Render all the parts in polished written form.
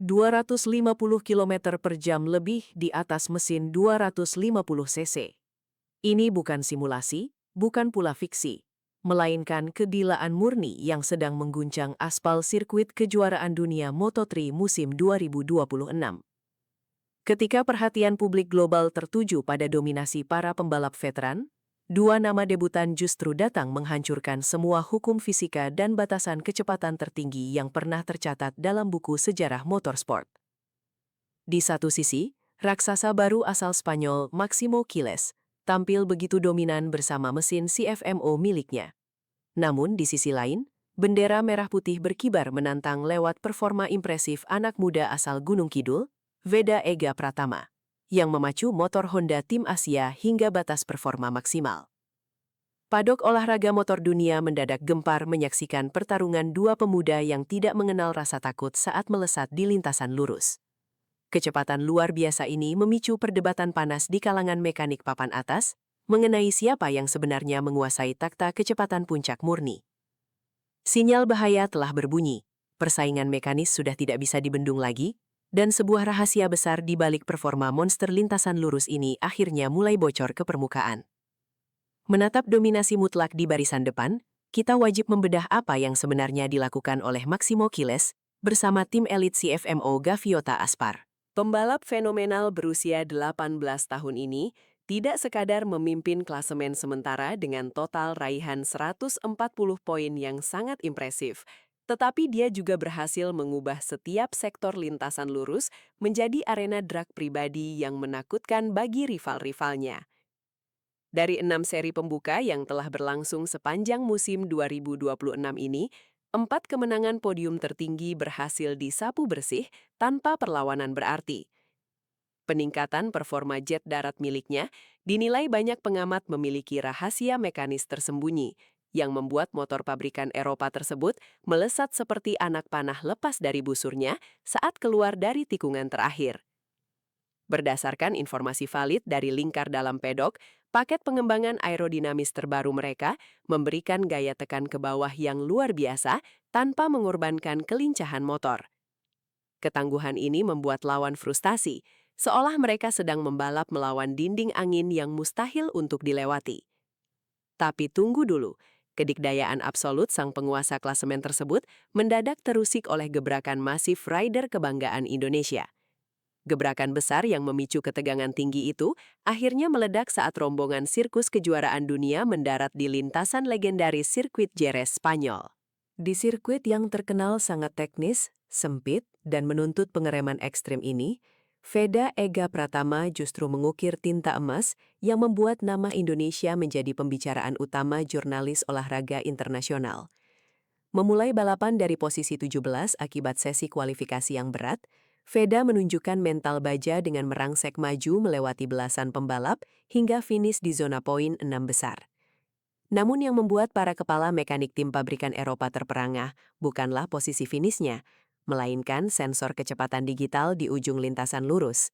250 km per jam lebih di atas mesin 250 cc. Ini bukan simulasi, bukan pula fiksi, melainkan kegilaan murni yang sedang mengguncang aspal sirkuit kejuaraan dunia Moto3 musim 2026. Ketika perhatian publik global tertuju pada dominasi para pembalap veteran, dua nama debutan justru datang menghancurkan semua hukum fisika dan batasan kecepatan tertinggi yang pernah tercatat dalam buku sejarah motorsport. Di satu sisi, raksasa baru asal Spanyol Máximo Quilés tampil begitu dominan bersama mesin CFMO miliknya. Namun di sisi lain, bendera merah putih berkibar menantang lewat performa impresif anak muda asal Gunung Kidul, Veda Ega Pratama, yang memacu motor Honda Tim Asia hingga batas performa maksimal. Padok olahraga motor dunia mendadak gempar menyaksikan pertarungan dua pemuda yang tidak mengenal rasa takut saat melesat di lintasan lurus. Kecepatan luar biasa ini memicu perdebatan panas di kalangan mekanik papan atas mengenai siapa yang sebenarnya menguasai takhta kecepatan puncak murni. Sinyal bahaya telah berbunyi, persaingan mekanis sudah tidak bisa dibendung lagi, dan sebuah rahasia besar di balik performa monster lintasan lurus ini akhirnya mulai bocor ke permukaan. Menatap dominasi mutlak di barisan depan, kita wajib membedah apa yang sebenarnya dilakukan oleh Máximo Quilés bersama tim elit CFMO Gaviota Aspar. Pembalap fenomenal berusia 18 tahun ini tidak sekadar memimpin klasemen sementara dengan total raihan 140 poin yang sangat impresif, tetapi dia juga berhasil mengubah setiap sektor lintasan lurus menjadi arena drag pribadi yang menakutkan bagi rival-rivalnya. Dari 6 seri pembuka yang telah berlangsung sepanjang musim 2026 ini, 4 kemenangan podium tertinggi berhasil disapu bersih tanpa perlawanan berarti. Peningkatan performa jet darat miliknya dinilai banyak pengamat memiliki rahasia mekanis tersembunyi, yang membuat motor pabrikan Eropa tersebut melesat seperti anak panah lepas dari busurnya saat keluar dari tikungan terakhir. Berdasarkan informasi valid dari lingkar dalam pedok, paket pengembangan aerodinamis terbaru mereka memberikan gaya tekan ke bawah yang luar biasa tanpa mengorbankan kelincahan motor. Ketangguhan ini membuat lawan frustasi, seolah mereka sedang membalap melawan dinding angin yang mustahil untuk dilewati. Tapi tunggu dulu, kedikdayaan absolut sang penguasa klasemen tersebut mendadak terusik oleh gebrakan masif rider kebanggaan Indonesia. Gebrakan besar yang memicu ketegangan tinggi itu akhirnya meledak saat rombongan sirkus kejuaraan dunia mendarat di lintasan legendaris sirkuit Jerez, Spanyol. Di sirkuit yang terkenal sangat teknis, sempit, dan menuntut pengereman ekstrim ini, Veda Ega Pratama justru mengukir tinta emas yang membuat nama Indonesia menjadi pembicaraan utama jurnalis olahraga internasional. Memulai balapan dari posisi 17 akibat sesi kualifikasi yang berat, Veda menunjukkan mental baja dengan merangsek maju melewati belasan pembalap hingga finish di zona poin 6 besar. Namun yang membuat para kepala mekanik tim pabrikan Eropa terperangah bukanlah posisi finishnya, melainkan sensor kecepatan digital di ujung lintasan lurus.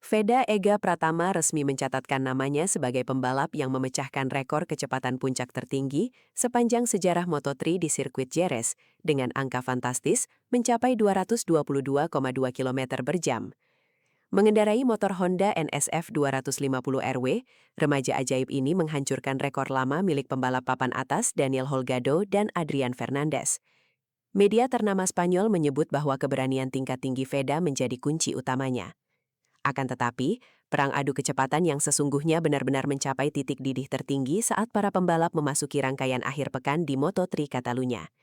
Veda Ega Pratama resmi mencatatkan namanya sebagai pembalap yang memecahkan rekor kecepatan puncak tertinggi sepanjang sejarah Moto3 di sirkuit Jerez dengan angka fantastis mencapai 222,2 km per jam. Mengendarai motor Honda NSF 250RW, remaja ajaib ini menghancurkan rekor lama milik pembalap papan atas Daniel Holgado dan Adrian Fernandez. Media ternama Spanyol menyebut bahwa keberanian tingkat tinggi Veda menjadi kunci utamanya. Akan tetapi, perang adu kecepatan yang sesungguhnya benar-benar mencapai titik didih tertinggi saat para pembalap memasuki rangkaian akhir pekan di Moto3 Catalunya.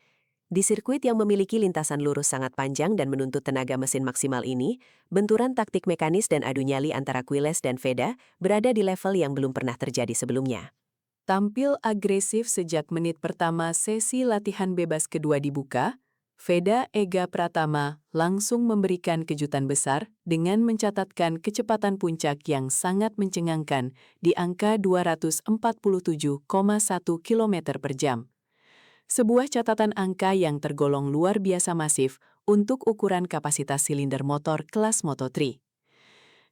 Di sirkuit yang memiliki lintasan lurus sangat panjang dan menuntut tenaga mesin maksimal ini, benturan taktik mekanis dan adu nyali antara Quilés dan Veda berada di level yang belum pernah terjadi sebelumnya. Tampil agresif sejak menit pertama sesi latihan bebas kedua dibuka, Veda Ega Pratama langsung memberikan kejutan besar dengan mencatatkan kecepatan puncak yang sangat mencengangkan di angka 247,1 km per jam. Sebuah catatan angka yang tergolong luar biasa masif untuk ukuran kapasitas silinder motor kelas Moto3.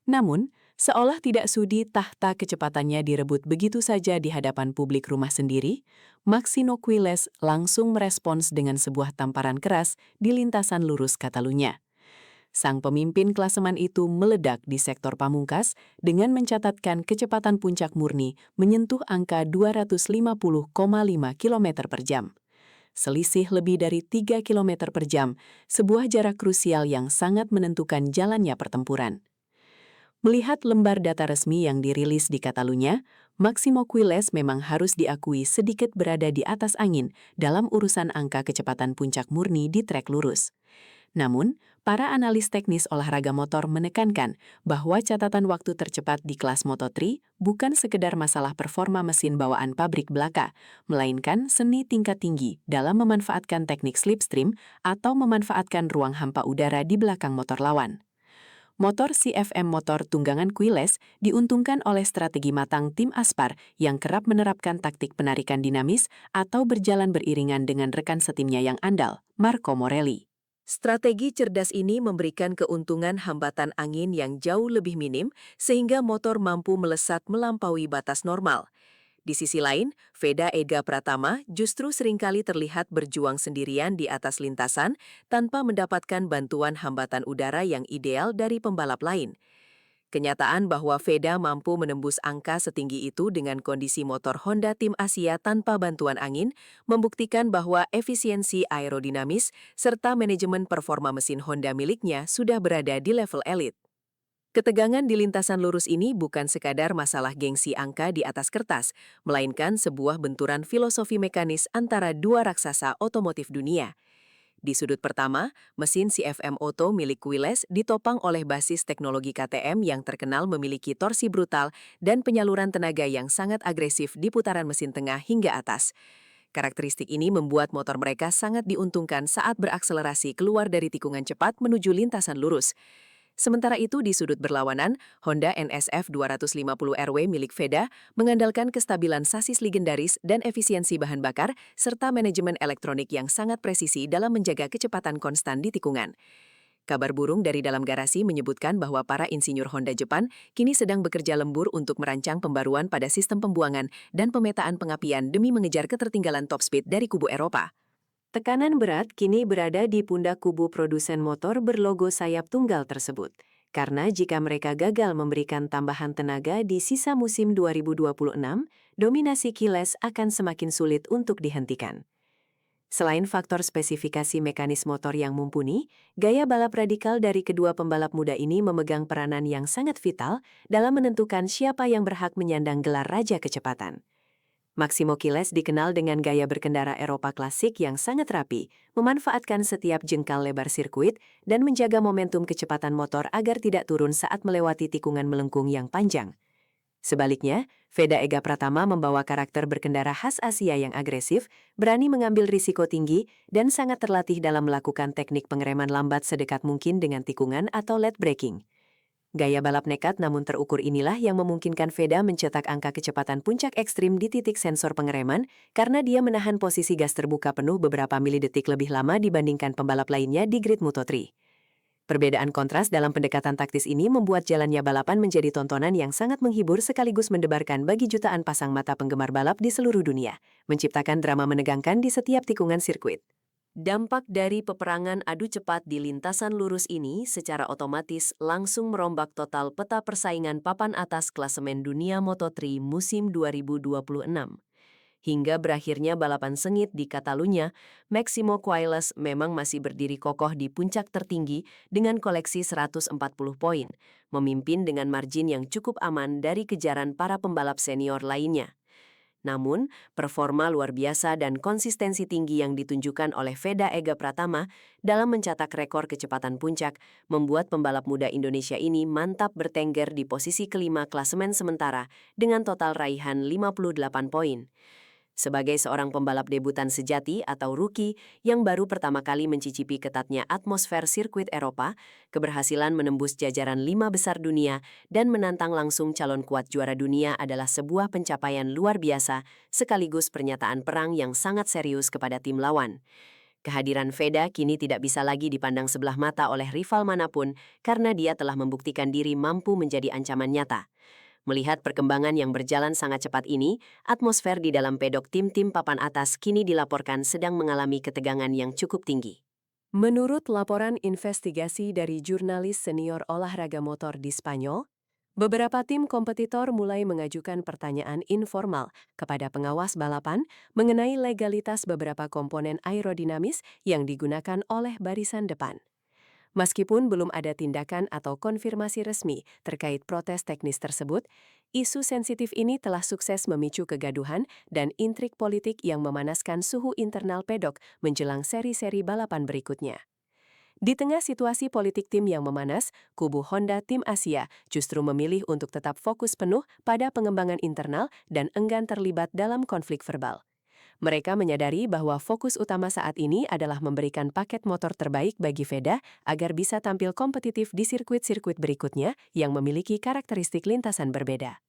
Namun, seolah tidak sudi tahta kecepatannya direbut begitu saja di hadapan publik rumah sendiri, Máximo Quilés langsung merespons dengan sebuah tamparan keras di lintasan lurus Catalunya. Sang pemimpin klasemen itu meledak di sektor pamungkas dengan mencatatkan kecepatan puncak murni menyentuh angka 250,5 km per jam. Selisih lebih dari 3 km per jam, sebuah jarak krusial yang sangat menentukan jalannya pertempuran. Melihat lembar data resmi yang dirilis di Catalunya, Máximo Quilles memang harus diakui sedikit berada di atas angin dalam urusan angka kecepatan puncak murni di trek lurus. Namun, para analis teknis olahraga motor menekankan bahwa catatan waktu tercepat di kelas Moto3 bukan sekedar masalah performa mesin bawaan pabrik belaka, melainkan seni tingkat tinggi dalam memanfaatkan teknik slipstream atau memanfaatkan ruang hampa udara di belakang motor lawan. Motor CFM motor tunggangan Quilles diuntungkan oleh strategi matang tim Aspar yang kerap menerapkan taktik penarikan dinamis atau berjalan beriringan dengan rekan setimnya yang andal, Marco Morelli. Strategi cerdas ini memberikan keuntungan hambatan angin yang jauh lebih minim sehingga motor mampu melesat melampaui batas normal. Di sisi lain, Veda Ega Pratama justru seringkali terlihat berjuang sendirian di atas lintasan tanpa mendapatkan bantuan hambatan udara yang ideal dari pembalap lain. Kenyataan bahwa Veda mampu menembus angka setinggi itu dengan kondisi motor Honda tim Asia tanpa bantuan angin membuktikan bahwa efisiensi aerodinamis serta manajemen performa mesin Honda miliknya sudah berada di level elit. Ketegangan di lintasan lurus ini bukan sekadar masalah gengsi angka di atas kertas, melainkan sebuah benturan filosofi mekanis antara dua raksasa otomotif dunia. Di sudut pertama, mesin CFM Auto milik Quilles ditopang oleh basis teknologi KTM yang terkenal memiliki torsi brutal dan penyaluran tenaga yang sangat agresif di putaran mesin tengah hingga atas. Karakteristik ini membuat motor mereka sangat diuntungkan saat berakselerasi keluar dari tikungan cepat menuju lintasan lurus. Sementara itu di sudut berlawanan, Honda NSF 250RW milik Veda mengandalkan kestabilan sasis legendaris dan efisiensi bahan bakar serta manajemen elektronik yang sangat presisi dalam menjaga kecepatan konstan di tikungan. Kabar burung dari dalam garasi menyebutkan bahwa para insinyur Honda Jepang kini sedang bekerja lembur untuk merancang pembaruan pada sistem pembuangan dan pemetaan pengapian demi mengejar ketertinggalan top speed dari kubu Eropa. Tekanan berat kini berada di pundak kubu produsen motor berlogo sayap tunggal tersebut. Karena jika mereka gagal memberikan tambahan tenaga di sisa musim 2026, dominasi Quilles akan semakin sulit untuk dihentikan. Selain faktor spesifikasi mekanis motor yang mumpuni, gaya balap radikal dari kedua pembalap muda ini memegang peranan yang sangat vital dalam menentukan siapa yang berhak menyandang gelar Raja Kecepatan. Máximo Quilles dikenal dengan gaya berkendara Eropa klasik yang sangat rapi, memanfaatkan setiap jengkal lebar sirkuit, dan menjaga momentum kecepatan motor agar tidak turun saat melewati tikungan melengkung yang panjang. Sebaliknya, Veda Ega Pratama membawa karakter berkendara khas Asia yang agresif, berani mengambil risiko tinggi, dan sangat terlatih dalam melakukan teknik pengereman lambat sedekat mungkin dengan tikungan atau late braking. Gaya balap nekat namun terukur inilah yang memungkinkan Veda mencetak angka kecepatan puncak ekstrim di titik sensor pengereman karena dia menahan posisi gas terbuka penuh beberapa milidetik lebih lama dibandingkan pembalap lainnya di grid Moto3. Perbedaan kontras dalam pendekatan taktis ini membuat jalannya balapan menjadi tontonan yang sangat menghibur sekaligus mendebarkan bagi jutaan pasang mata penggemar balap di seluruh dunia, menciptakan drama menegangkan di setiap tikungan sirkuit. Dampak dari peperangan adu cepat di lintasan lurus ini secara otomatis langsung merombak total peta persaingan papan atas klasemen dunia Moto3 musim 2026. Hingga berakhirnya balapan sengit di Catalunya, Máximo Quilles memang masih berdiri kokoh di puncak tertinggi dengan koleksi 140 poin, memimpin dengan margin yang cukup aman dari kejaran para pembalap senior lainnya. Namun, performa luar biasa dan konsistensi tinggi yang ditunjukkan oleh Veda Ega Pratama dalam mencetak rekor kecepatan puncak membuat pembalap muda Indonesia ini mantap bertengger di posisi kelima klasemen sementara dengan total raihan 58 poin. Sebagai seorang pembalap debutan sejati atau rookie yang baru pertama kali mencicipi ketatnya atmosfer sirkuit Eropa, keberhasilan menembus jajaran 5 besar dunia dan menantang langsung calon kuat juara dunia adalah sebuah pencapaian luar biasa sekaligus pernyataan perang yang sangat serius kepada tim lawan. Kehadiran Veda kini tidak bisa lagi dipandang sebelah mata oleh rival manapun karena dia telah membuktikan diri mampu menjadi ancaman nyata. Melihat perkembangan yang berjalan sangat cepat ini, atmosfer di dalam pedok tim-tim papan atas kini dilaporkan sedang mengalami ketegangan yang cukup tinggi. Menurut laporan investigasi dari jurnalis senior olahraga motor di Spanyol, beberapa tim kompetitor mulai mengajukan pertanyaan informal kepada pengawas balapan mengenai legalitas beberapa komponen aerodinamis yang digunakan oleh barisan depan. Meskipun belum ada tindakan atau konfirmasi resmi terkait protes teknis tersebut, isu sensitif ini telah sukses memicu kegaduhan dan intrik politik yang memanaskan suhu internal pedok menjelang seri-seri balapan berikutnya. Di tengah situasi politik tim yang memanas, kubu Honda Tim Asia justru memilih untuk tetap fokus penuh pada pengembangan internal dan enggan terlibat dalam konflik verbal. Mereka menyadari bahwa fokus utama saat ini adalah memberikan paket motor terbaik bagi Veda agar bisa tampil kompetitif di sirkuit-sirkuit berikutnya yang memiliki karakteristik lintasan berbeda.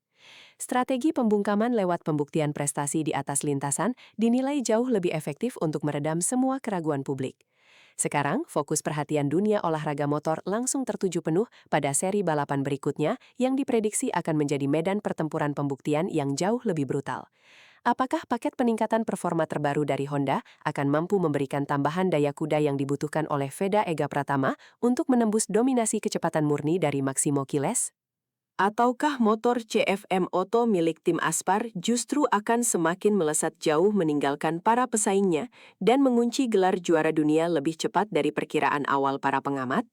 Strategi pembungkaman lewat pembuktian prestasi di atas lintasan dinilai jauh lebih efektif untuk meredam semua keraguan publik. Sekarang, fokus perhatian dunia olahraga motor langsung tertuju penuh pada seri balapan berikutnya yang diprediksi akan menjadi medan pertempuran pembuktian yang jauh lebih brutal. Apakah paket peningkatan performa terbaru dari Honda akan mampu memberikan tambahan daya kuda yang dibutuhkan oleh Veda Ega Pratama untuk menembus dominasi kecepatan murni dari Maximo Kiles? Ataukah motor CFM Auto milik tim Aspar justru akan semakin melesat jauh meninggalkan para pesaingnya dan mengunci gelar juara dunia lebih cepat dari perkiraan awal para pengamat?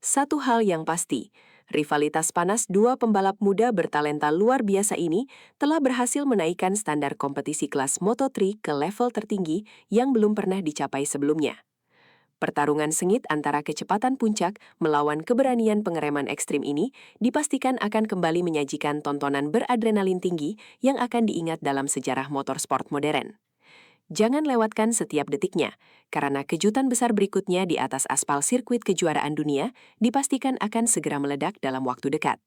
Satu hal yang pasti, rivalitas panas dua pembalap muda bertalenta luar biasa ini telah berhasil menaikkan standar kompetisi kelas Moto3 ke level tertinggi yang belum pernah dicapai sebelumnya. Pertarungan sengit antara kecepatan puncak melawan keberanian pengereman ekstrim ini dipastikan akan kembali menyajikan tontonan beradrenalin tinggi yang akan diingat dalam sejarah motorsport modern. Jangan lewatkan setiap detiknya, karena kejutan besar berikutnya di atas aspal sirkuit kejuaraan dunia dipastikan akan segera meledak dalam waktu dekat.